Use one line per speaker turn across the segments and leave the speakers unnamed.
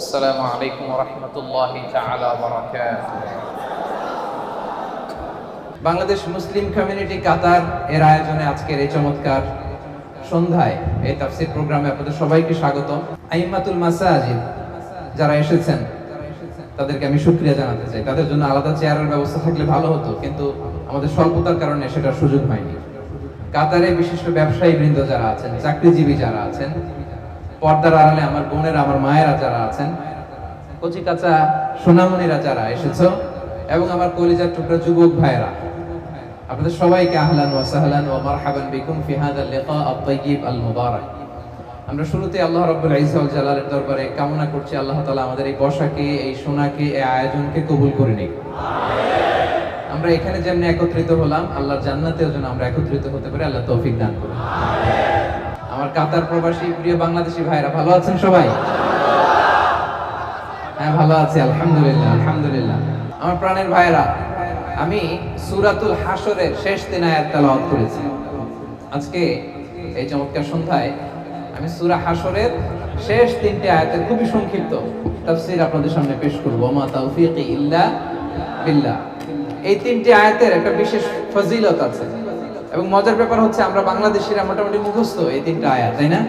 আসসালামু আলাইকুম ওয়া রাহমাতুল্লাহি তাআলা ওয়া বারাকাতুহু।
বাংলাদেশ মুসলিম কমিউনিটি কাতার এর আয়োজনে আজকের এই চমৎকার সন্ধ্যায় এই তাফসীর প্রোগ্রামে আপনাদের সবাইকে স্বাগতম। আইম্মাতুল মাসাজিদ যারা এসেছেন তাদেরকে আমি শুকরিয়া জানাতে চাই। তাদের জন্য আলাদা চেয়ারের ব্যবস্থা থাকলে ভালো হতো, কিন্তু আমাদের স্বল্পতার কারণে সেটার সুযোগ হয়নি। কাতারে বিশিষ্ট ব্যবসায়ী বৃন্দ যারা আছেন, চাকরিজীবী যারা আছেন, পর্দার আড়ালে আমার বোনেরা, আমার মায়েরা যারা আছেন, কচি কাঁচা সোনামণিরা যারা এসেছো, এবং আমার কলিজার টুকরা যুবক ভাইয়েরা, আপনাদের সবাইকে আহলান ওয়া সাহলান ওয়া মারহাবান বিকুম ফি হাযাল লিকা আত-তাইয়্যিব আল মুবারাক। আমরা শুরুতে আল্লাহ রাব্বুল ইজ্জত ওয়াল জালালের দরবারে কামনা করছি আল্লাহ তাআলা আমাদের এই বসাকে, এই শোনাকে, এই আয়োজনকে কবুল করে নিক। আমিন। আমরা এখানে যেমন একত্রিত হলাম, আল্লাহর জান্নাতেও যেন আমরা একত্রিত হতে পারি, আল্লাহ তৌফিক দান করুন। আমিন। আমার কাতার প্রবাসী প্রিয় বাংলাদেশি ভাইরা ভালো আছেন সবাই? হ্যাঁ, ভালো আছি আলহামদুলিল্লাহ, আলহামদুলিল্লাহ। আমার প্রাণের ভাইরা, আমি সূরাতুল হাশরের শেষ 3 আয়াত তেলাওয়াত করেছি। আজকে এই চমৎকার সন্ধ্যায় আমি সূরা হাশরের শেষ 3টি আয়াতের খুবই সংক্ষিপ্ত তাফসীর আপনাদের সামনে পেশ করব। ওয়া তাওফীকি ইল্লা বিল্লাহ। এই 3টি আয়াতের একটা বিশেষ ফজিলত আছে, এবং মজার ব্যাপার হচ্ছে আমরা বাংলাদেশিরা মোটামুটি মুখস্থ এই 3টা আয়াত, তাই না?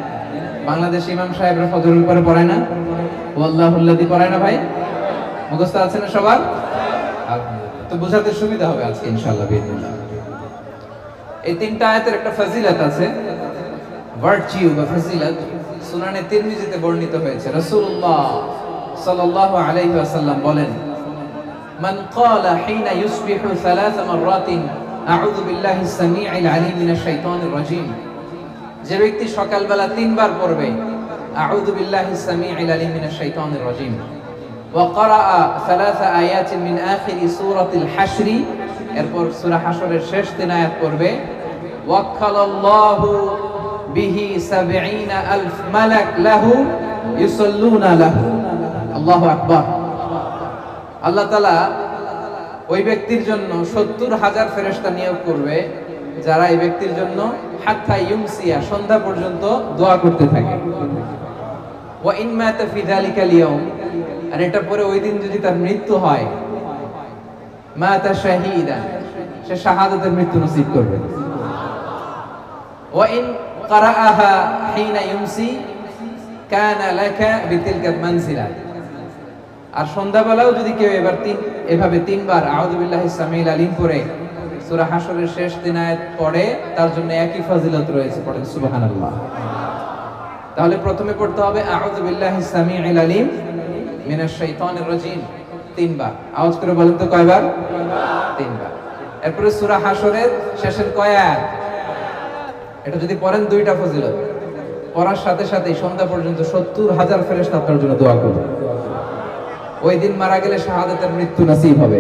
বাংলাদেশি ইমাম সাহেবরা ফজরের উপরে পড়ায় না, ওয়াল্লাহুল্লাযী পড়ায় না ভাই? মুখস্থ আছে না সবার? তো বোঝাতে সুবিধা হবে আজকে ইনশাআল্লাহ বিইذنিল্লাহ। এই 3টা আয়াতের একটা ফজিলত আছে, ভার্চিউ বা ফজিলত সুনানে তিরমিজিতে বর্ণিত হয়েছে। রাসূলুল্লাহ সাল্লাল্লাহু আলাইহি ওয়াসাল্লাম বলেন, মান ক্বালা হিনা ইউসবিহু 3 মাররাতিন আউযু বিল্লাহিস সামিউল আলিম মিনাশ শাইতানির রাজীম। যে ব্যক্তি সকালবেলা 3 বার পড়বে আউযু বিল্লাহিস সামিউল আলিম মিনাশ শাইতানির রাজীম, ওয়া ক্বারাআ 3 আয়াতিন মিন আখিরি সূরাতিল হাশর, এরপর সূরা হাশরের শেষ 3 আয়াত পড়বে, ওয়াক্কালাল্লাহু বিহি ৭০,০০০ মালাক লাহু ইউসাল্লুনা লাহু। আল্লাহু আকবার। আল্লাহ তাআলা ওই ব্যক্তির জন্য ৭০,০০০ ফেরেশতা নিয়োগ করবে, যারা এই ব্যক্তির জন্য হাত্তা ইউমসিয়া, সন্ধ্যা পর্যন্ত দোয়া করতে থাকে। ওয়া ইন মাতা ফি যালিকাল ইয়াউম, আর এটা পরে ওই দিন যদি তার মৃত্যু হয়, মাতা শাহীদান, সে শাহাদাতের মৃত্যু নসিব করবে। ওয়া ইন ক্বারাআহা হিনা ইউমসি কানা লাকা বিতিলকাল মানজিলা, আর সন্ধ্যাবেলাও যদি কেউ এভাবে 3 বার আউযু বিল্লাহিস সামিউল আলিম পড়ে সূরা হাশরের শেষ 3 আয়াত পড়ে, তার জন্য একই ফজিলত রয়েছে। পড়েন সুবহানাল্লাহ। তাহলে প্রথমে পড়তে হবে আউযু বিল্লাহিস সামিউল আলিম মিনাশ শাইতানির রাজীম 3 বার। আওয়াজ করে বলেন তো কয়বার? 3 বার। এরপরে সূরা হাশরের শেষের কয় আয়াত? এটা যদি পড়েন 2টা ফজিলত। পড়ার সাথে সাথে সন্ধ্যা পর্যন্ত ৭০,০০০ ফেরেশতা আপনার জন্য দোয়া করবে। ওই দিন মারা গেলে শাহাদাতের মৃত্যু নসিব হবে।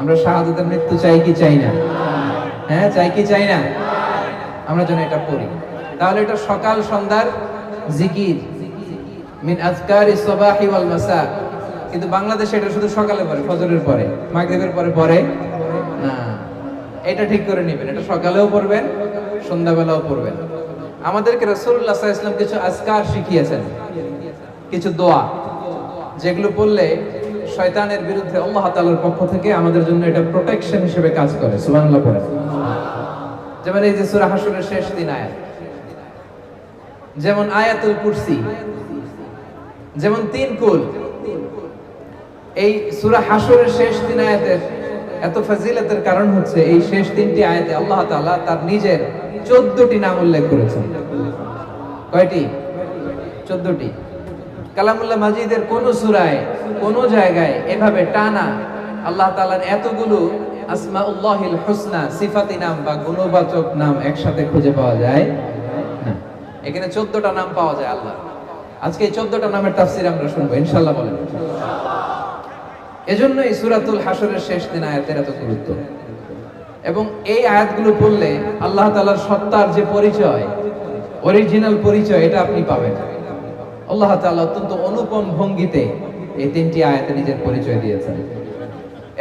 আমরা শাহাদাতের মৃত্যু চাই কি চাই না? হ্যাঁ, চাই কি চাই না? আমরা যেন এটা পড়ি। তাহলে এটা সকাল সন্ধ্যার জিকির, মিন আযকারিস সাবাহি ওয়াল মাসা। কিন্তু বাংলাদেশে এটা শুধু সকালে পড়ে, ফজরের পরে, মাগরিবের পরে পড়ে না। এটা ঠিক করে নেবেন, এটা সকালেও পড়বেন, সন্ধ্যাবেলাও পড়বেন। আমাদেরকে রাসূলুল্লাহ সাল্লাল্লাহু আলাইহি ওয়াসাল্লাম কিছু আজকার শিখিয়েছেন, কিছু দোয়া, যেগুলো পড়লে শয়তানের বিরুদ্ধে আল্লাহ তাআলার পক্ষ থেকে আমাদের জন্য এটা প্রোটেকশন হিসেবে কাজ করে। সুবহানাল্লাহ পড়েন। যেমন এই যে সূরা হাশরের শেষ 3 আয়াত, যেমন আয়াতুল কুরসি, যেমন 3 কুল। এই সূরা হাশরের শেষ 3 আয়াতের এত ফজিলতের কারণ হচ্ছে এই শেষ 3টি আয়াতে আল্লাহ তাআলা তার নিজের 14টি নাম উল্লেখ করেছেন। কয়টি? 14টি। কালামুল্লাহ মাজিদের কোন সূরায়, কোন জায়গায় এভাবে টানা আল্লাহ তাআলার এতগুলো আসমাউল্লাহিল হুসনা, সিফাতি নাম বা গুণবাচক নাম একসাথে খুঁজে পাওয়া যায় না। এখানে 14টা নাম পাওয়া যায় আল্লাহ। আজকে এই 14টা নামের তাফসীর আমরা শুনবো ইনশাআল্লাহ। বলেন এজন্য এই সূরাতুল হাশরের শেষ 3 আয়াতের এত গুরুত্ব। এবং এই আয়াতগুলো পড়লে আল্লাহ তাআলার সত্তার যে পরিচয়, অরিজিনাল পরিচয়, এটা আপনি পাবেন। আল্লাহ তাআলা অত্যন্ত অনুপম ভঙ্গিতে এই 3টি আয়াতে নিজের পরিচয় দিয়েছেন।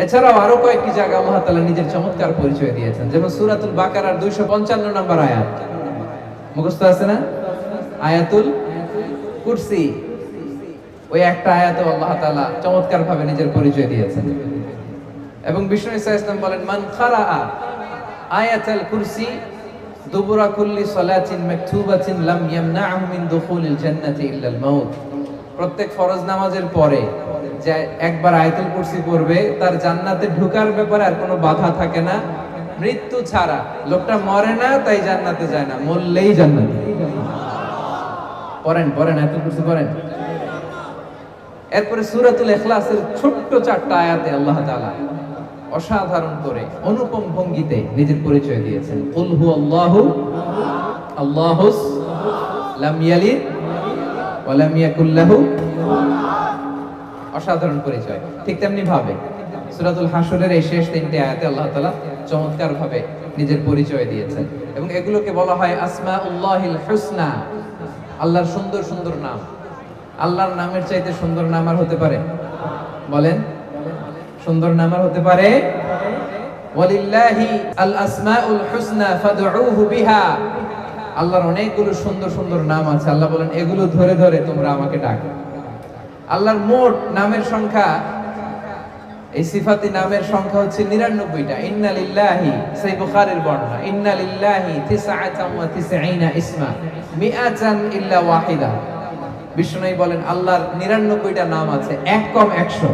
এছাড়াও আরো কয়েকটি জায়গায় আল্লাহ তাআলা নিজের চমৎকার পরিচয় দিয়েছেন। যেমন সূরাতুল বাকারার 255 নম্বর আয়াত, মুখস্থ আছে না? আয়াতুল কুরসি, ওই একটা আয়াতে আল্লাহ তাআলা চমৎকার ভাবে নিজের পরিচয় দিয়েছেন। এবং বিষ্ণু ইসা ইসলাম বলেন, মান খারাআ আয়াতাল কুরসি দুবুরা কুল্লি সালাতিন মাকতুবাতিন লাম ইয়ামনাহু মিন দুখুলিল জান্নাতি ইল্লাল মাউত। প্রত্যেক ফরজ নামাজের পরে যে একবার আয়াতুল কুরসি পড়বে তার জান্নাতে ঢোকার ব্যাপারে আর কোনো বাধা থাকে না, মৃত্যু ছাড়া। লোকটা মরে না তাই জান্নাতে যায় না, মরলেই জান্নাতে। পড়েন আয়াতুল কুরসি পড়েন। এরপরে সূরাতুল ইখলাসের ছোট্ট 4টা আয়াতে আল্লাহ তাআলা অসাধারণ করে অনুপম ভঙ্গিতে নিজের পরিচয় দিয়েছেন। কুল হুয়াল্লাহু আল্লাহুস লাম ইয়ালিদ ওয়া লাম ইয়াকুল লাহু, অসাধারণ পরিচয়। ঠিক তেমনি ভাবে সূরাতুল হাশরের এই শেষ 3টে আয়াতে আল্লাহ তাআলা চমৎকার ভাবে নিজের পরিচয় দিয়েছেন এবং এগুলোকে বলা হয় আসমাউল্লাহিল হুসনা, আল্লাহর সুন্দর সুন্দর নাম। আল্লাহর নামের চাইতে সুন্দর নাম আর হতে পারে? বলেন, সুন্দর নাম আর হতে পারে? ওয়ালিল্লাহি আল আসমাউল হুসনা ফাদউহু বিহা। আল্লাহর অনেকগুলো সুন্দর সুন্দর নাম আছে, আল্লাহ বলেন এগুলো ধরে ধরে তোমরা আমাকে ডাকো। আল্লাহর মোট নামের সংখ্যা, এই সিফাতি নামের সংখ্যা হচ্ছে 99টা। ইন্না লিল্লাহি, সেই বুখারীর বর্ণনা, ইন্না লিল্লাহি 99 ইসমা মিআতান ইল্লা ওয়াহিদা। বিষ্ণু বলেন আল্লাহর 99টা নাম আছে, এক কম 100,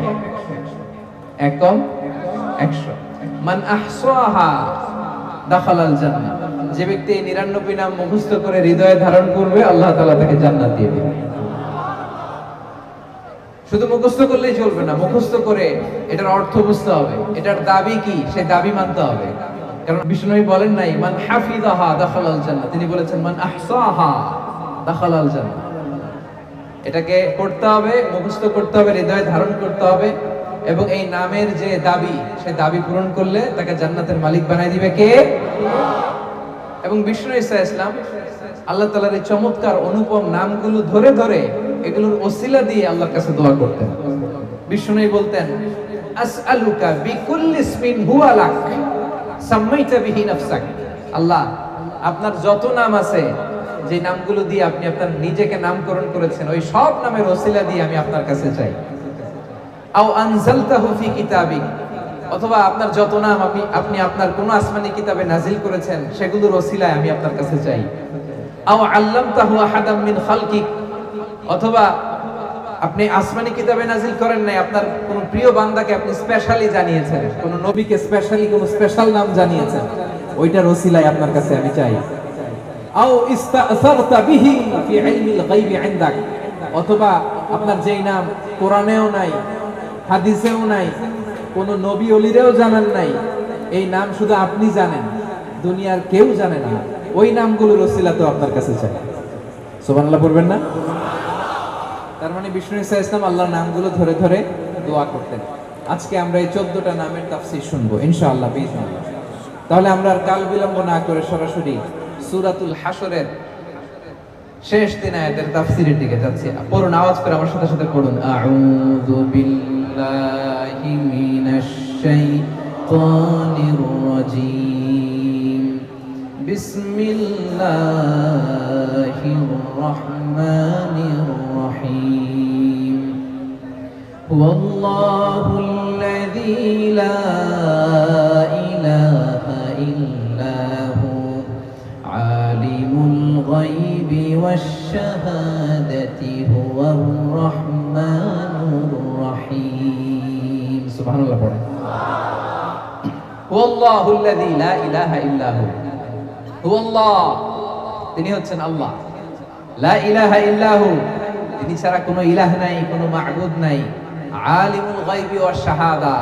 এক কম 100। মান আহসাহা দাখালাল জান্নাহ। যে ব্যক্তি এই 99 নাম মুখস্থ করে হৃদয়ে ধারণ করবে আল্লাহ তাআলা তাকে জান্নাত দিয়ে দিবেন। শুধু মুখস্থ করলেই চলবে না, মুখস্থ করে এটার অর্থ বুঝতে হবে, এটার দাবি কি সেই দাবি মানতে হবে। কারণ বিষ্ণু বলেন নাই মান হাফিজাহা দাখালাল জান্নাহ, তিনি বলেছেন মান আহসাহা দাখালাল জান্নাহ। এটাকে পড়তে হবে, মুখস্থ করতে হবে, হৃদয়ে ধারণ করতে হবে এবং এই নামের যে দাবি সেই দাবি পূরণ করলে তাকে জান্নাতের মালিক বানাই দিবে কে? এবং বিষ্ণু ঈসা ইসলাম আল্লাহ তাআলার এই চমৎকার অনুপম নামগুলো ধরে ধরে এগুলোর ওসিলা দিয়ে আল্লাহর কাছে দোয়া করতেন। বিষ্ণু বলতেন আসআলুকা বিকুল্লি ইসমিন হুয়া লাক সাম্মাইতা বিহি নাফসাক। আল্লাহ, আপনার যত নাম আছে, যে নামগুলো দিয়ে আপনি আপনার নিজেকে নামকরণ করেছেন, ওই সব নামের ওসিলা দিয়ে আমি আপনার কাছে চাই। আও আনজালতাহু ফি কিতাবিক, অথবা আপনার যত নাম আপনি আপনার কোন আসমানি কিতাবে নাজিল করেছেন সেগুলোর ওসিলায় আমি আপনার কাছে চাই। আও আল্লামতাহু আহাদাম মিন খালকিক, অথবা আপনি আসমানি কিতাবে নাজিল করেন নাই, আপনার কোন প্রিয় বান্দাকে আপনি স্পেশালি জানিয়েছেন, কোন নবীকে স্পেশালি কোন স্পেশাল নাম জানিয়েছেন, ওইটার ওসিলায় আপনার কাছে আমি চাই। আও ইস্তাসারতা বিহি ফি ইলমিল গায়বি ইনদাক, অথবা আপনার যেই নাম কোরআনেও নাই, হাদিসেও নাই, কোন নবী ওলিরেও জানেন নাই, এই নাম শুধু আপনি জানেন, দুনিয়ার কেউ জানে না, ওই নামগুলোর ওসিলা তো আপনার কাছে চাই। সুবহানাল্লাহ পড়বেন না? তার মানে বিষ্ণু ঈসা ইসলাম আল্লাহর নামগুলো ধরে ধরে দোয়া করতেন। আজকে আমরা এই 14টা নামের তাফসীর শুনবো ইনশাআল্লাহ বিইজনিল্লাহ। তাহলে আমরা আর কাল বিলম্ব না করে সরাসরি সূরাতুল হাশরের শেষ 3 আয়াতের তাফসীরের দিকে যাচ্ছি। পড়ুন, আওয়াজ করে আমার সাথে সাথে পড়ুন। আউযু বিল্লাহি মিনাশ শাইতানির রাজীম। বিসমিল্লাহির রাহমানির রহিম। হুয়াল্লাহুল্লাযী লা ইলাহা ইল্লা হু আলিমুল গায়বি ওয়াশ শাহাদাতি হুয়ার রাহমানুর রহিম। সুবহানাল্লাহ পড়েন। হুয়াল্লাহুল্লাযী লা ইলাহা ইল্লা হু, হুয়াল্লাহ, তিনি হচ্ছেন আল্লাহ। লা ইলাহা ইল্লা হু, তিনি ছাড়া কোনো ইলাহ নাই, কোনো মা'বুদ নাই। আলিমুল গায়বি ওয়াশ শাহাদা,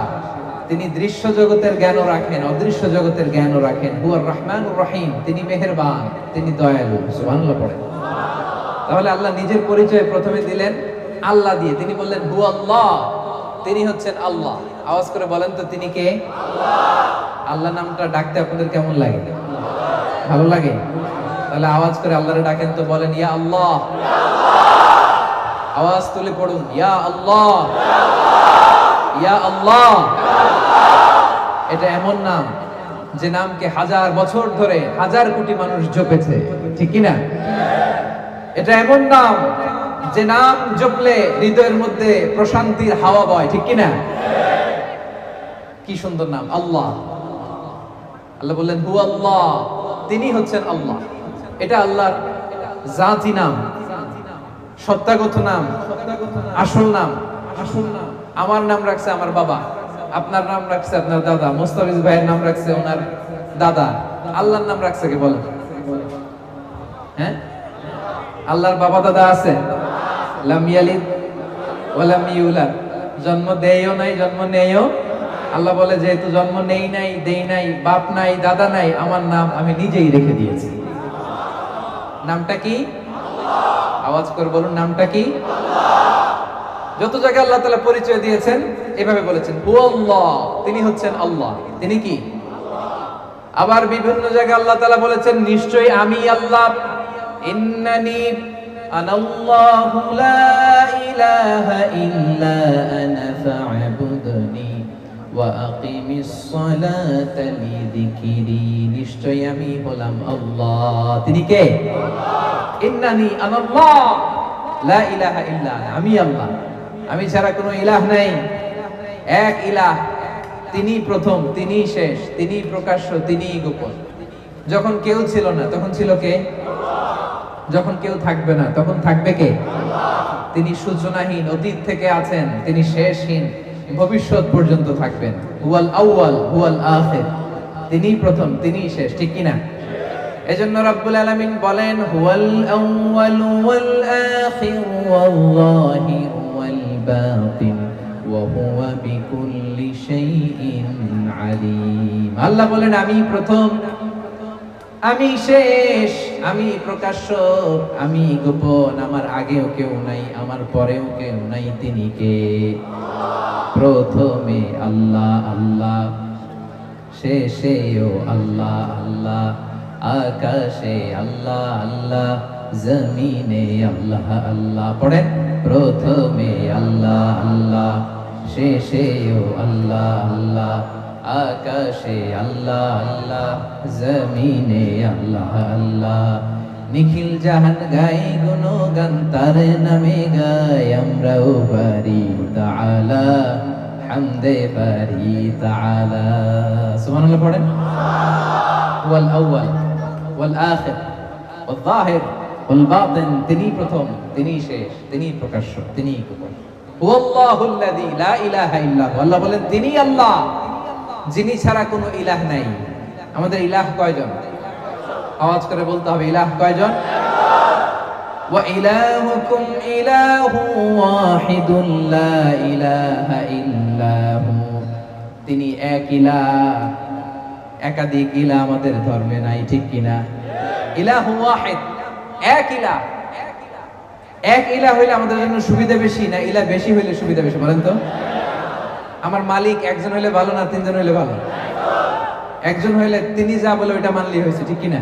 তিনি দৃশ্য জগতের জ্ঞানও রাখেন, অদৃশ্য জগতের জ্ঞানও রাখেন। হুয়ার রহমানুর রহিম, তিনি মেহেরবান, তিনি দয়ালু। সুবহানাল্লাহ পড়েন। তাহলে আল্লাহ নিজের পরিচয় প্রথমে দিলেন আল্লাহ দিয়ে, তিনি বললেন হু আল্লাহ, তিনি হচ্ছেন আল্লাহ। আওয়াজ করে বলেন তো তিনি কে? আল্লাহ। আল্লাহ নামটা ডাকতে আপনাদের কেমন লাগে? ভালো লাগে? তাহলে আওয়াজ করে আল্লাহরে ডাকেন তো, বলেন ইয়া আল্লাহ। আওয়াজ তুলে পড়ুন ইয়া আল্লাহ, ইয়া আল্লাহ। এটা এমন নাম যে নামকে 1000 বছর ধরে 1000 কোটি মানুষ জপেছে, ঠিক কি না? এটা এমন নাম যে নাম জপলে হৃদয়ের মধ্যে প্রশান্তির হাওয়া বয়, ঠিক কিনা? কি সুন্দর নাম আল্লাহ। আল্লাহ বললেন হু আল্লাহ, তিনি হচ্ছেন আল্লাহ। এটা আল্লাহর জাতি নাম, সত্তাগত নাম, আসল নাম। আমার নাম রাখছে আমার বাবা, আপনার নাম রাখছে আপনার দাদা, মোস্তাফিজ ভাইয়ের নাম রাখছে ওনার দাদা। আল্লাহর নাম রাখছে কে বলেন? হ্যাঁ, আল্লাহর বাবা দাদা আছে? লাম ইয়ালিদ ওয়া লাম ইউলাদ, জন্ম দেয়ও নাই জন্ম নেয়ও। আল্লাহ বলে যেহেতু জন্ম নেই নাই দেই নাই, বাপ নাই দাদা নাই, আমার নাম আমি নিজেই রেখে দিয়েছি। নামটা কি? আওয়াজ করে বলুন, নামটা কি? যত জায়গায় আল্লাহ তাআলা পরিচয় দিয়েছেন এভাবে বলেছেন হু আল্লাহ, তিনি হচ্ছেন আল্লাহ। তিনি কি? আবার বিভিন্ন জায়গায় আল্লাহ তাআলা বলেছেন নিশ্চয়ই আমি আল্লাহ, ইন্নানি আনাল্লাহু লা ইলাহা ইল্লা আনা ফা'বুদনি ওয়া আকিমিস সালাতা লিযিকরি, নিশ্চয়ই আমি হলাম আল্লাহ। তিনি কে? ইন্নানি আনাল্লাহ লা ইলাহা ইল্লা আনা, আমি আল্লাহ, আমি ছাড়া কোনো ইলাহ নাই। এক ইলাহ, তিনি প্রথম, তিনি শেষ, তিনি প্রকাশ্য, তিনি গোপন। যখন কেউ ছিল না তখন ছিল কে? যখন কেউ থাকবে না তখন থাকবে কে? তিনি সূচনাহীন, অতীত থেকে আছেন, তিনি শেষহীন, ভবিষ্যৎ পর্যন্ত থাকবেন। হুয়াল আউয়াল হুয়াল আখির, তিনি প্রথম তিনি শেষ, ঠিক কিনা? এজন্য রাব্বুল আলামিন বলেন হুয়াল আউয়াল ওয়াল আখির ওয়াল যাহির ওয়াল বাতিন ওয়া হুয়া বিকুল্লি শাইইন আলীম। আল্লাহ বলেন আমি প্রথম, আমি শেষ, আমি প্রকাশ্য, আমি গোপন, আমার আগেও কেউ নাই, আমার পরেও কেউ নাই। তিনি কে? প্রথমে আল্লাহ আল্লাহ, শেষেও আল্লাহ আল্লাহ, আকাশে আল্লাহ আল্লাহ, জমিনে আল্লাহ আল্লাহ। পড়েন, প্রথমে আল্লাহ আল্লাহ, শেষেও আল্লাহ আল্লাহ, আকাশে আল্লাহ আল্লাহ, জমিনে আল্লাহ আল্লাহ। নিখিল জাহান গাই গুণগান তার নামে গাই, আমরাও পারি তাআলা হামদে পারি তাআলা। সুবহানাল্লাহ পড়েন। ওয়াল আউয়াল ওয়াল আখির ওয়াল যাহির ওয়াল বাতিন, তিনি প্রথম তিনি শেষ, তিনি প্রকাশ্য, তিনি গোপন। হুয়াল্লাহুল্লাযী লা ইলাহা ইল্লাহু, আল্লাহ বলেন তিনি আল্লাহ, যিনি ছাড়া কোনো ইলাহ নাই। আমাদের ইলাহ কয়জন? আওয়াজ করে বলতে হবে, ইলাহ কয়জন? ওয়া ইলাহুকুম ইলাহু ওয়াহিদুন লা ইলাহা ইল্লাহু, তিনি এক ইলাহ, একাধিক ইলাহ আমাদের ধর্মে নাই, ঠিক কিনা? ইলাহু ওয়াহিদ, এক ইলাহ। এক ইলাহ হইলে আমাদের জন্য সুবিধা বেশি না ইলাহ বেশি হইলে সুবিধা বেশি? বলেন তো। আমার মালিক একজন হইলে ভালো না তিনজন হইলে ভালো? একজন হইলে তিনি যা বলে ওইটা মানলেই হয়েছে, ঠিক কিনা?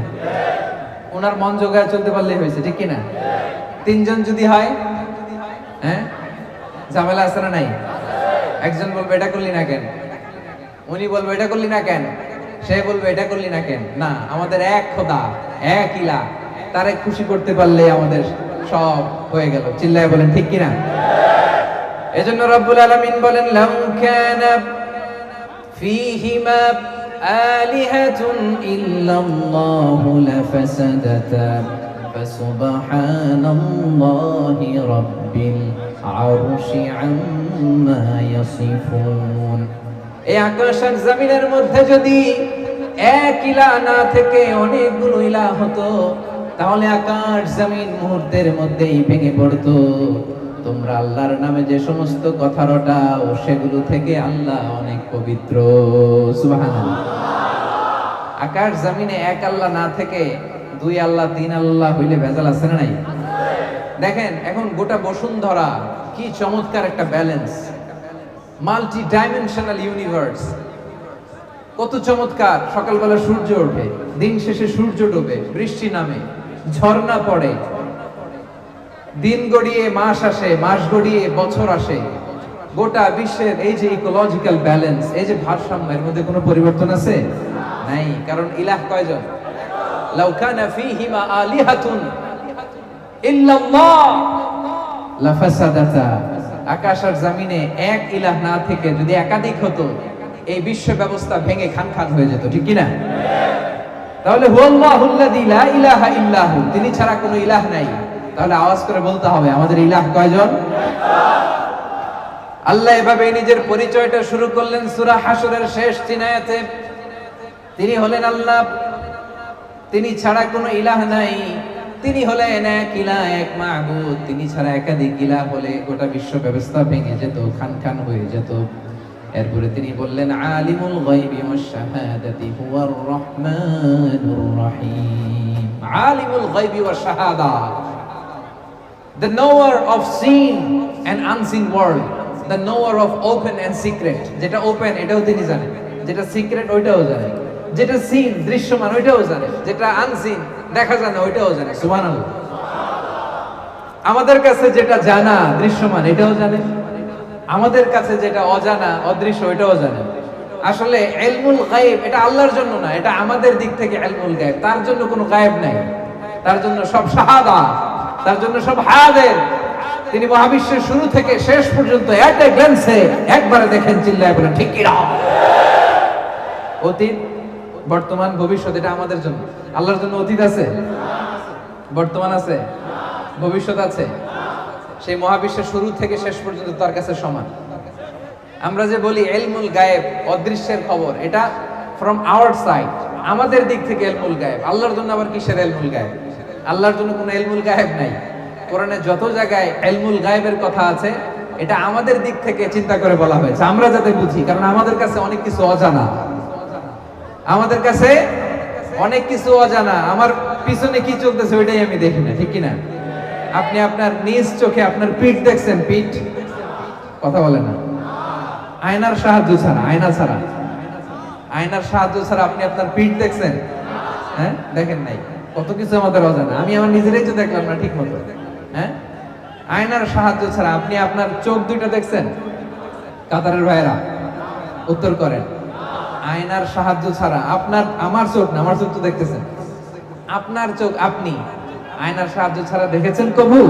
ওনার মন জোগায় চলতে পারলেই হয়েছে, ঠিক কিনা? তিনজন যদি হয়, হ্যাঁ, ঝামেলা আছে না নাই? একজন বলবে এটা করলি না কেন, উনি বলবে এটা করলি না কেন, সে বলবে এটা করলি না কেন। না, আমাদের এক খোদা, এক ইলাহ, তারে খুশি করতে পারলে আমাদের সব হয়ে গেল। চিল্লায় বলেন ঠিক কিনা? এজন্য রব্বুল আলামিন বলেন লাউ কানা ফীহিমা আলিহাতুন ইল্লাল্লাহু লাফাসাদাতা ফাসুবহানাল্লাহি রাব্বিল আরশি আম্মা ইয়াসিফুন। এই আকাশ আর জমিনের মধ্যে যদি এক ইলাহ না থেকে অনেকগুলো ইলাহ হতো, তাহলে আকাশ জমিন মুহূর্তের মধ্যেই ভেঙে পড়তো। তোমরা আল্লাহর নামে যে সমস্ত কথা রটাও, সেগুলো থেকে আল্লাহ অনেক পবিত্র। সুবহানাল্লাহ। আকাশ জমিনে এক আল্লাহ না থেকে দুই আল্লাহ তিন আল্লাহ হইলে ভেজাল আছে না নাই? দেখেন এখন গোটা বসুন্ধরা কি চমৎকার একটা ব্যালেন্স, মাল্টি ডাইমেনশনাল ইউনিভার্স, কত চমৎকার। সকালবেলা সূর্য ওঠে, দিন শেষে সূর্য ডোবে, বৃষ্টি নামে, ঝর্ণা পড়ে, দিন গড়িয়ে মাস আসে, মাস গড়িয়ে বছর আসে। গোটা বিশ্বের এই যে ইকোলজিক্যাল ব্যালেন্স, এই যে ভারসাম্য, এর মধ্যে কোনো পরিবর্তন আছে? নাই। কারণ ইলাহ কয়জন? লাউ কানা ফীহিমা আলিহাতুন ইল্লাল্লাহ লাফাসাদাতা, আকাশ আর জমিনে এক ইলাহ না থেকে যদি একাধিক হতো, এই বিশ্ব ব্যবস্থা ভেঙে খান খান হয়ে যেত, ঠিক কি না? তাহলে হুয়াল্লাহুল্লাযী লা ইলাহা ইল্লাহু, তিনি ছাড়া কোনো ইলাহ নাই। তাহলে আওয়াজ করে বলতে হবে আমাদের ইলাহ কয়জন? আল্লাহ এভাবে নিজের পরিচয়টা শুরু করলেন সূরা হাশরের শেষ 3 আয়াতে। তিনি হলেন আল্লাহ, তিনি ছাড়া কোনো ইলাহ নাই, তিনি হলেন এক ইলাহ, এক মাবুদ। তিনি ছাড়া একাধিক ইলাহ হলে গোটা বিশ্ব ব্যবস্থা ভেঙে যেত, খান খান হয়ে যেত। এরপরে তিনি বললেন আলিমুল গায়বি ওয়াশ শাহাদাতি হুয়ার রহমানুর রহিম। আলিমুল গায়বি ওয়াশ শাহাদা, the knower of seen and unseen world, the knower of open and secret। যেটা ওপেন এটাও তিনি জানেন, যেটা সিক্রেট ওইটাও জানেন, যেটা সিন দৃশ্যমান ওইটাও জানেন, যেটা আনসিন দেখা যায় না ওইটাও জানেন। সুবহানাল্লাহ। আমাদের কাছে যেটা জানা দৃশ্যমান এটাও জানেন, আমাদের কাছে যেটা অজানা অদৃশ্য ওইটাও জানেন। আসলে ইলমুল গায়ব এটা আল্লাহর জন্য না, এটা আমাদের দিক থেকে ইলমুল গায়ব। তার জন্য কোনো গায়ব নাই, তার জন্য সব শাহাদা, তার জন্য সব হাজির। তিনি মহাবিশ্বের শুরু থেকে শেষ পর্যন্ত এট এ গ্ল্যান্সে একবারে দেখেন, চিল্লায় বলেন ঠিক কি না? অতীত, বর্তমান, ভবিষ্যৎ এটা আমাদের জন্য। আল্লাহর জন্য অতীত আছে, বর্তমান আছে, ভবিষ্যৎ আছে। সেই মহাবিশ্বের শুরু থেকে শেষ পর্যন্ত তার কাছে সমান। আমরা যে বলি ইলমুল গায়েব, অদৃশ্যের খবর, এটা ফ্রম আওয়ার সাইড, আমাদের দিক থেকে ইলমুল গায়েব। আল্লাহর জন্য আবার কিসের ইলমুল গায়েব? আল্লাহর জন্য কোনো ইলমুল গায়েব নাই। কোরআনে যত জায়গায় ইলমুল গায়েবের কথা আছে এটা আমাদের দিক থেকে চিন্তা করে বলা হয়েছে, আমরা যাতে বুঝি। কারণ আমাদের কাছে অনেক কিছু অজানা, আমাদের কাছে অনেক কিছু অজানা। আমার পিছনে কি চলতেছে ওইটাই আমি দেখি না, ঠিক কি না? আপনি আপনার নিজ চোখে আপনার পিঠ দেখছেন? পিঠ কথা বলে না। আয়নার সাহায্য ছাড়া, আয়নার সাহায্য ছাড়া আপনি আপনার পিঠ দেখছেন? হ্যাঁ, দেখেন নাই। কত কিছু আমাদের অজানা, আমি আমার নিজেরাই তো দেখলাম না ঠিক মতো। হ্যাঁ, আয়নার সাহায্য ছাড়া আপনি আপনার চোখ দুইটা দেখছেন? কাতারের ভাইরা উত্তর করেন। আয়নার সাহায্য ছাড়া আপনার, আমার চোখ না, আমার চোখ তো দেখতেছেন, আপনার চোখ আপনি আয়নার সাহায্য ছাড়া দেখেছেন কবু?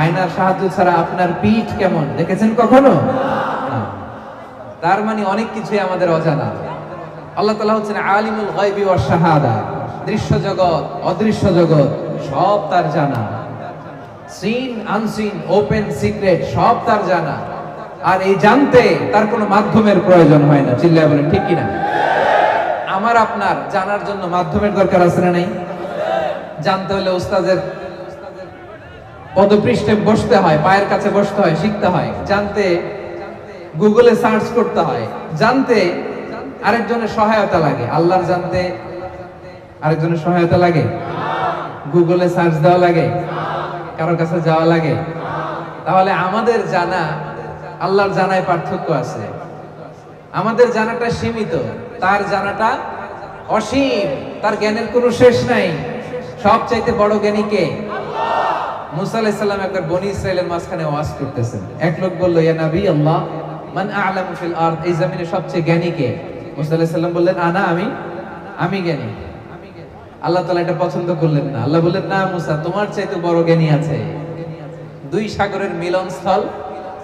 আয়নার সাহায্য ছাড়া আপনার পিঠ কেমন দেখেছেন কখনো? তার মানে অনেক কিছুই আমাদের অজানা। আল্লাহ তাআলা হচ্ছেন আলিমুল গায়বি ওয়াশ শাহাদা, দৃশ্য জগৎ অদৃশ্য জগৎ সব তার জানা। সিন আনসিন, ওপেন সিক্রেট সব তার জানা। আর এই জানতে তার কোনো মাধ্যমের প্রয়োজন হয় না, চিল্লায় বলেন ঠিক কিনা? আমার আপনার জানার জন্য মাধ্যমের দরকার আছে না নাই? জানতে হলে উস্তাদের পদপৃষ্ঠে বসতে হয়, পায়ের কাছে বসতে হয়, শিখতে হয়। জানতে গুগলে সার্চ করতে হয়। জানতে আরেকজনের সহায়তা লাগে। আল্লাহর জানতে আরেকজনের সহায়তা লাগে? গুগলে সার্চ দেওয়া লাগে? কারো কাছে যাওয়া লাগে? তাহলে আমাদের জানা আল্লাহর জানায় পার্থক্য আছে। আমাদের জানাটা সীমিত, তার জানাটা অসীম। তার জ্ঞানের কোনো শেষ নাই। সবচাইতে বড় জ্ঞানী কে? মুসা আলাইহিস সালাম একবার বনি ইসরাইলের মাঝখানে ওয়াজ করতেছেন। এক লোক বলল, ইয়া নবী আল্লাহ, মান আ'লামু ফিল আরদ, এই জমিনে সবচেয়ে জ্ঞানী কে? মুসা আলাইহিস সালাম বললেন, আনা, আমি জ্ঞানী। আল্লাহ তাআলা এটা পছন্দ করলেন না। আল্লাহ বললেন, না মুসা, তোমার চাইতে বড় জ্ঞানী আছে। দুই সাগরের মিলনস্থল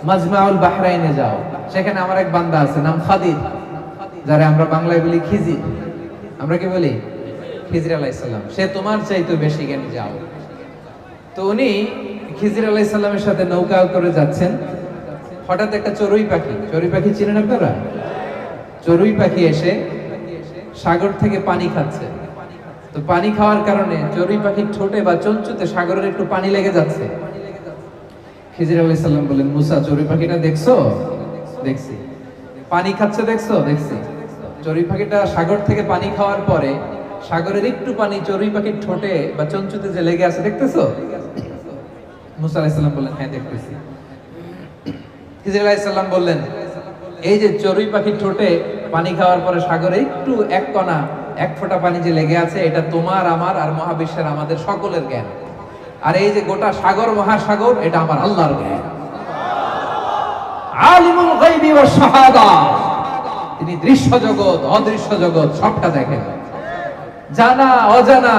মাজমাউল বাহরাইনে যাও, সেখানে আমার এক বান্দা আছে, নাম খাদির, যারা আমরা বাংলায় বলি খিজির। আমরা কি বলি? খিজির আলাইহিস সালাম। সে তোমার চাইতে বেশি জ্ঞানী, যাও। তো উনি খিজির আলাইহিস সালামের সাথে নৌকা করে যাচ্ছেন। হঠাৎ একটা চড়ুই পাখি চিনেন আপনারা? চড়ুই পাখি এসে সাগর থেকে পানি খাচ্ছে। তো পানি খাওয়ার কারণে চড়ুই পাখির ঠোঁটে বা চঞ্চুতে সাগরের একটু পানি লেগে যাচ্ছে। খিজির আলাইহিস সালাম বলেন, মুসা, চড়ুই পাখিটা দেখছো? দেখছি। পানি খাচ্ছে দেখছো? দেখছি। চড়ুই পাখিটা সাগর থেকে পানি খাওয়ার পরে সাগরের একটু পানি চড়ুই পাখির ঠোঁটে বা চঞ্চুতে যে লেগে আছে দেখতেছো? মুসা আলাইহিস সালাম বললেন, হ্যাঁ দেখতেছি। খিজির আলাইহিস সালাম বললেন, এই যে চড়ুই পাখির ঠোঁটে পানি খাওয়ার পরে সাগরে একটু এক কণা, এক ফোঁটা পানি যে লেগে আছে, এটা তোমার, আমার আর মহাবিশ্বের আমাদের সকলের জ্ঞান। আর এই যে গোটা সাগর মহাসাগর, এটা আমার আল্লাহর জ্ঞান। আলিমুল গায়বি ওয়াশ শাহাদা, তিনি দৃশ্য জগৎ অদৃশ্য জগৎ সবটা দেখেন। জানা অজানা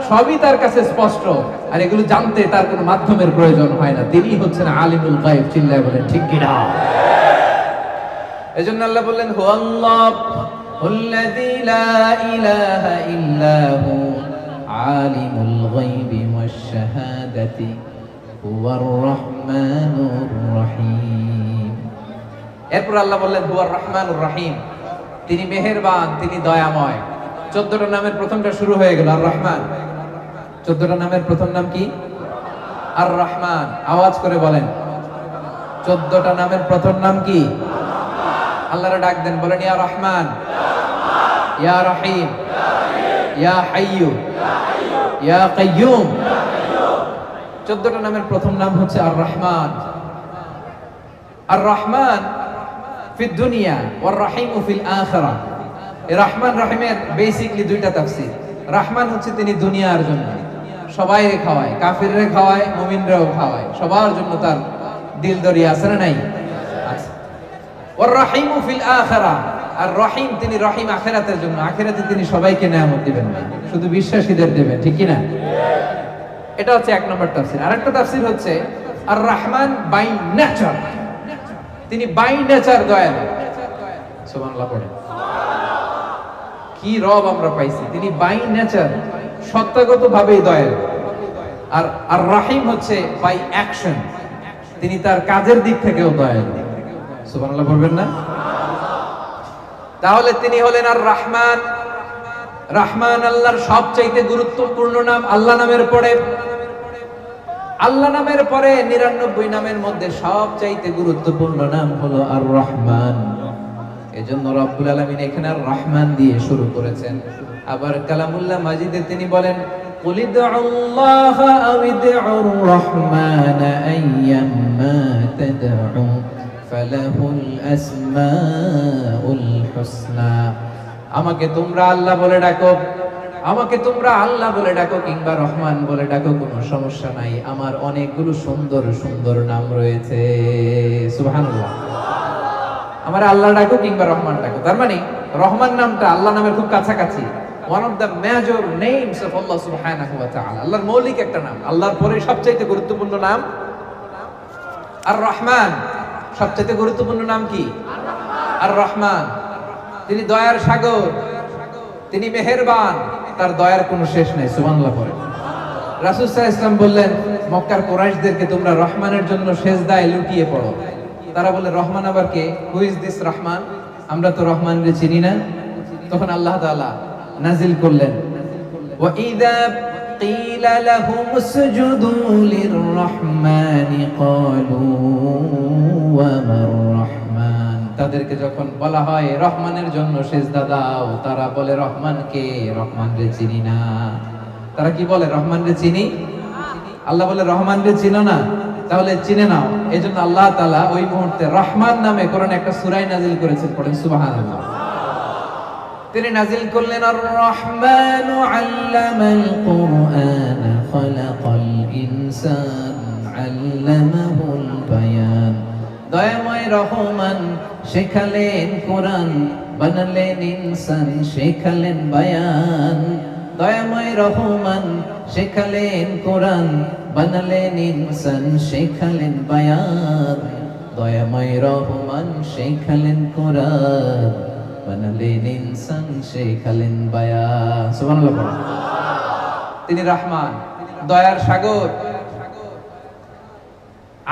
সবই তার কাছে স্পষ্ট, আর এগুলো জানতে তার কোনো মাধ্যমের প্রয়োজন হয় না। তিনি হচ্ছেন আলিমুল গায়ব। চিল্লায় বলেন ঠিক কিনা? এজন্য আল্লাহ বললেন হুয়াল্লাযী লা ইলাহা ইল্লা হু আলিমুল গায়বি ওয়াশ শাহাদাতি হুয়ার রহমানুর রহিম। এরপর আল্লাহ বললেন হুয়ার রহমানুর রহিম, তিনি মেহেরবান, তিনি দয়াময়। 14টা নামের প্রথমটা শুরু হয়ে গেল আর রহমান। 14টা নামের প্রথম নাম কি? আর রহমান। আওয়াজ করে বলেন 14টা নামের প্রথম নাম কি? আল্লাহর ডাক দেন, বলেন ইয়া রহমান, ইয়া রহিম, ইয়া হাইয়্যু, ইয়া কাইয়্যুম। 14টা নামের প্রথম নাম হচ্ছে আর রহমান। আর রহমান ফিদ দুনিয়া ওয়ার রহিম ফিল আখিরাহ। এই রহমান রহিমের বেসিক্যালি দুইটা তাফসীর। রহমান হচ্ছে তিনি দুনিয়ার জন্য সবাইরে খাওয়ায়, কাফিররে খাওয়ায়, মুমিনরাও খাওয়ায়, সবার জন্য তার দিল দরিয়া আছে না নাই? আছে। ওয়ার রহিম ফিল আখিরাহ, আর রহিম তিনি রহিম আখিরাতের জন্য। আখিরাতে তিনি সবাইকে নেয়ামত দিবেন না, শুধু বিশ্বাসীদের দিবেন, ঠিক কি না? এটা হচ্ছে এক নম্বর তাফসীর। আরেকটা তাফসীর হচ্ছে আর রহমান বাই নেচার, তিনি বাই নেচার দয়ালু। সুবহানাল্লাহ পড়ে। কি রব আমরা পাইছি, তিনি বাই নেচার সত্তাগত ভাবেই দয়ালু। আর আর রহিম হচ্ছে বাই অ্যাকশন, তিনি তার কাজের দিক থেকেও দয়ালু। সুবহানাল্লাহ বলবেন না? তাহলে তিনি হলেন আর রহমান। রহমান আল্লাহর সবচাইতে গুরুত্বপূর্ণ নাম। আল্লাহ নামের পরে, আল্লাহ নামের পরে 99 নামের মধ্যে সবচাইতে গুরুত্বপূর্ণ নাম হলো আর রহমান। এজন্য রব্বুল আলামিন এখানে আর রহমান দিয়ে শুরু করেছেন। আবার কালামুল্লাহ মাজিদে তিনি বলেন কুলিদুল্লাহ আউইদুর রহমান আইয়াম্মা তাদউ ফালাহুল আসমাউল হুসনা। আমাকে তোমরা আল্লাহ বলে ডাকো, আমাকে তোমরা আল্লাহ বলে ডাকো কিংবা রহমান বলে ডাকো, কোনো সমস্যা নাই, আমার অনেকগুলো সুন্দর সুন্দর নাম রয়েছে। সুবহানাল্লাহ। আমার আল্লাহ ডাকো কিংবা রহমান ডাকো, তার মানে রহমান নামটা আল্লাহ নামের খুব কাছাকাছি। One of the major names of Allah সুবহানাহু ওয়া তাআলা। আল্লাহর মৌলিক একটা নাম, আল্লাহর পরে সবচেয়ে গুরুত্বপূর্ণ নাম আর রহমান। সবচেয়ে গুরুত্বপূর্ণ নাম কি? আর রহমান। তিনি দয়ার সাগর, তিনি মেহেরবান, তার দয়ার কোনো শেষ নাই। সুবহানাল্লাহ পড়ে। রাসূল সাল্লাল্লাহু আলাইহি ওয়াসাল্লাম বললেন মক্কার কুরাইশদেরকে তোমরা রহমানের জন্য সেজদায় লুটিয়ে পড়ো। তারা বলে রহমান আবার কে? Who is this Rahman? আমরা তো রহমানকে চিনি না। তখন আল্লাহ তাআলা নাজিল করলেন ওয়া ইযা ক্বিলা লাহুম উসজুদু লির-রহমানি ক্বালু ওয়া মার রহমান। তাদেরকে যখন বলা হয় রহমানের জন্য সেজদা দাও, তারা বলে রহমান কে? রহমান রে চিনি না। তারা কি বলে? রহমান রে চিনি। আল্লাহ বলে রহমান রে চিনো না, তাহলে চিনে নাও। এজন্য আল্লাহ তাআলা ওই মুহূর্তে রহমান নামে কোরআনে একটা সূরা নাযিল করেছেন। পড়েন সুবহানাল্লাহ। তিনি নাযিল করলেন আর রহমানু আল্লামাল কুরআন খালাকাল ইনসান আল্লামাহুল বায়ান। দয়াময় রহমান শেখালেন কোরআন, বানালেন ইনসান, শেখালেন বায়ান। দয়াময় রহমান শেখালেন কোরআন, বানালেন ইনসান, শেখালেন বায়ান। দয়াময় রহমান শেখালেন কোরআন, বানালেন ইনসান, শেখালেন বায়ান। সুবহানাল্লাহ। তিনি রহমান, দয়ার সাগর।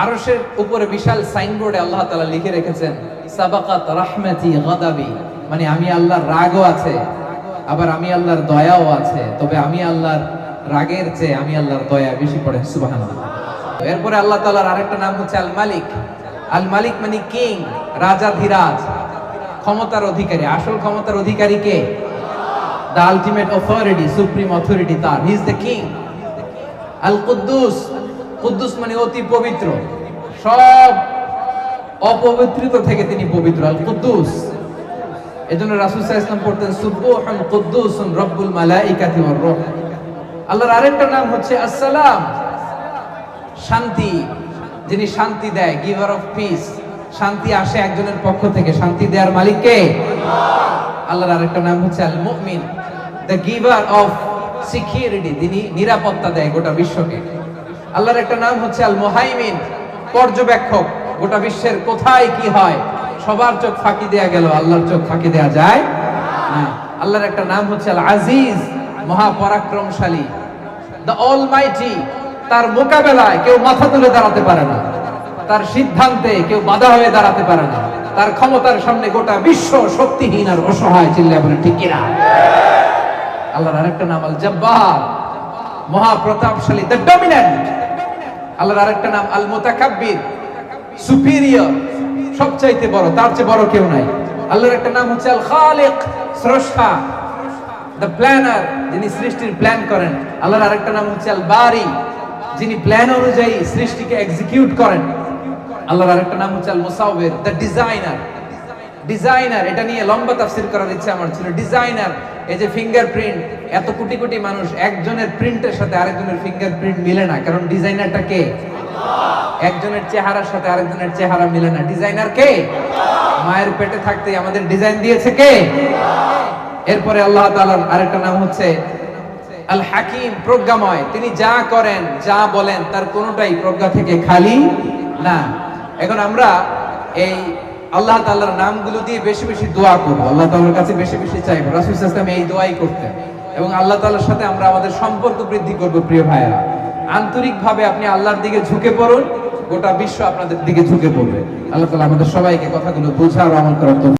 আরশের উপরে বিশাল সাইনবোর্ডে আল্লাহ তাআলা লিখে রেখেছেন সাবাকাত রাহমাতি গাদাবি, মানে আমি আল্লাহর রাগও আছে, আবার আমি আল্লাহর দয়াও আছে। তবে আমি আল্লাহর রাগের চেয়ে আমি আল্লাহর দয়া বেশি। পড়েন সুবহানাল্লাহ। এরপরে আল্লাহ তাআলার আরেকটা নাম হচ্ছে আল মালিক। আল মালিক মানে কিং, রাজাধিরাজ, ক্ষমতার অধিকারী। আসল ক্ষমতার অধিকারী কে? The ultimate authority, supreme authority তার। He is the king. আল কুদ্দুস, কুদ্দুস মানে অতি পবিত্র, সব অপবিত্রিত থেকে তিনি পবিত্র। আল কুদ্দুস। এজন্য রাসূল সাল্লাল্লাহু আলাইহি ওয়াসাল্লাম পড়তেন সুবহান কুদ্দুসুন রব্বুল মালাইকাতি ওয়ার রূহ। আল্লাহর আরেকটা নাম হচ্ছে আসসালাম, শান্তি, যিনি শান্তি দেয়, গিভার অফ পিস। শান্তি আসে একজনের পক্ষ থেকে, শান্তি দেওয়ার মালিক কে? আল্লাহর আরেকটা নাম হচ্ছে আল মুমিন, দ্য গিভার অফ সিকিউরিটি, তিনি নিরাপত্তা দেয় গোটা বিশ্বকে। আল্লাহর একটা নাম হচ্ছে আল মুহাইমিন, পর্যবেক্ষক। গোটা বিশ্বের কোথায় কি হয় সবার চোখ ফাঁকি দেয়া গেল, আল্লাহর চোখ ফাঁকি দেয়া যায় না। আল্লাহর একটা নাম হচ্ছে আল আজিজ, মহাপরাক্রমশালী, দ্য অলমাইটি। তার মোকাবেলায় কেউ মাথা তুলে দাঁড়াতে পারে না, তার সিদ্ধান্তে কেউ বাধা হয়ে দাঁড়াতে পারে না, তার ক্ষমতার সামনে গোটা বিশ্ব শক্তিহীন আর অসহায়। চিল্লায় বলেন ঠিক কিনা? আল্লাহর আরেকটা নাম আল জব্বার, মহাপ্রতাপশালী, দ্য ডমিনেন্ট। আল্লাহর আরেকটা নাম আল মুতাকাব্বির, সুপিরিয়র, সবচাইতে বড়, তার চেয়ে বড় কেউ নাই। আল্লাহর একটা নাম হচ্ছে আল খালিক, স্রষ্টা, দ্য প্ল্যানার, যিনি সৃষ্টির প্ল্যান করেন। আল্লাহর আরেকটা নাম হচ্ছে আল বারি, যিনি প্ল্যান অনুযায়ী সৃষ্টিকে এক্সিকিউট করেন। আল্লাহর আরেকটা নাম হচ্ছে আল মুসাউবির, দ্য ডিজাইনার। ডিজাইনার, এটা নিয়ে লম্বা তাফসীর করার ইচ্ছা আমার ছিল। ডিজাইনার, এই যে ফিঙ্গারপ্রিন্ট, এত কোটি কোটি মানুষ, একজনের প্রিন্টের সাথে আরেকজনের ফিঙ্গারপ্রিন্ট মিলে না, কারণ ডিজাইনারটা কে? একজনের চেহারার সাথে আরেকজনের চেহারা মিলে না, ডিজাইনার কে? মায়ের পেটে থাকতে আমাদের ডিজাইন দিয়েছে কে? এরপরে আল্লাহ তাআলার আরেকটা নাম হচ্ছে আল হাকিম, প্রজ্ঞাময়। তিনি যা করেন, যা বলেন, তার কোনোটাই প্রজ্ঞা থেকে খালি না। এখন আমরা এই আল্লাহ তাআলার নামগুলো দিয়ে বেশি বেশি দোয়া করব, আল্লাহ তাআলার কাছে বেশি বেশি চাইব। রাসূল সাল্লাল্লাহু আলাইহি ওয়াসাল্লাম এই দোয়াই করতেন, এবং আল্লাহ তাআলার সাথে আমরা আমাদের সম্পর্ক বৃদ্ধি করব। প্রিয় ভাইরা, আন্তরিকভাবে আপনি আল্লাহর দিকে ঝুঁকে পড়ুন, গোটা বিশ্ব আপনাদের দিকে ঝুঁকে পড়বে। আল্লাহ তাআলা আমাদের সবাইকে কথাগুলো বোঝার আমল করার তৌফিক